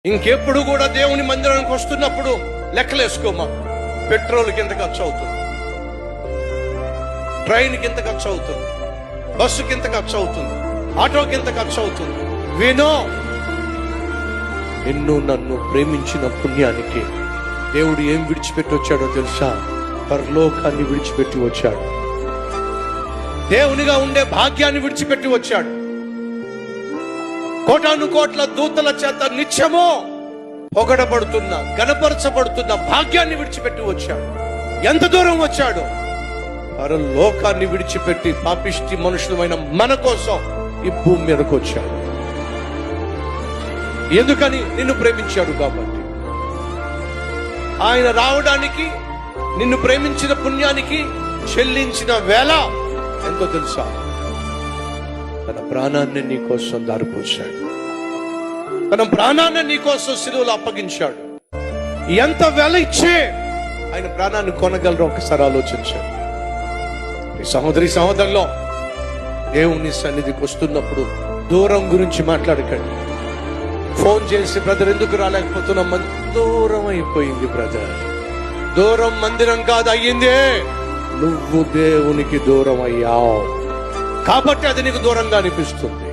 ఇంకెప్పుడు కూడా దేవుని మందిరానికి వస్తున్నప్పుడు లెక్కలేసుకోమా. పెట్రోల్కి ఎంత ఖర్చు అవుతుంది, ట్రైన్కి ఎంత ఖర్చు అవుతుంది, బస్సుకి ఎంత ఖర్చు అవుతుంది, ఆటోకి ఎంత ఖర్చు అవుతుంది. వినో, నిన్ను నన్ను ప్రేమించిన పుణ్యానికి దేవుడు ఏం విడిచిపెట్టి వచ్చాడో తెలుసా? పరలోకాన్ని విడిచిపెట్టి వచ్చాడు. దేవునిగా ఉండే భాగ్యాన్ని విడిచిపెట్టి వచ్చాడు. కోటాను కోట్ల దూతల చేత నిత్యమో పొగడబడుతున్న, గణపరచబడుతున్న భాగ్యాన్ని విడిచిపెట్టి వచ్చాడు. ఎంత దూరం వచ్చాడు? పరలోకాన్ని విడిచిపెట్టి పాపిష్టి మనుషులమైన మన కోసం ఈ భూమి మీదకు వచ్చాడు. ఎందుకని? నిన్ను ప్రేమించాడు కాబట్టి. ఆయన రావడానికి నిన్ను ప్రేమించిన పుణ్యానికి చెల్లించిన వేళ ఎంతో తెలుసా? తన ప్రాణాన్ని నీ కోసం దారిపోశాడు. తన ప్రాణాన్ని నీ కోసం సిలువలో అప్పగించాడు. ఎంత వెల ఇచ్చే ఆయన ప్రాణాన్ని కొనగలరో ఒకసారి ఆలోచించాడు. ఈ సహోదరి సహోదరులో, దేవుని సన్నిధికి వస్తున్నప్పుడు దూరం గురించి మాట్లాడకండి. ఫోన్ చేసి, బ్రదర్ ఎందుకు రాలేకపోతున్నాం? దూరం అయిపోయింది బ్రదర్. దూరం మందిరం కాదు అయ్యిందే, నువ్వు దేవునికి దూరం అయ్యావు కాబట్టి అది నీకు దూరంగా అనిపిస్తుంది.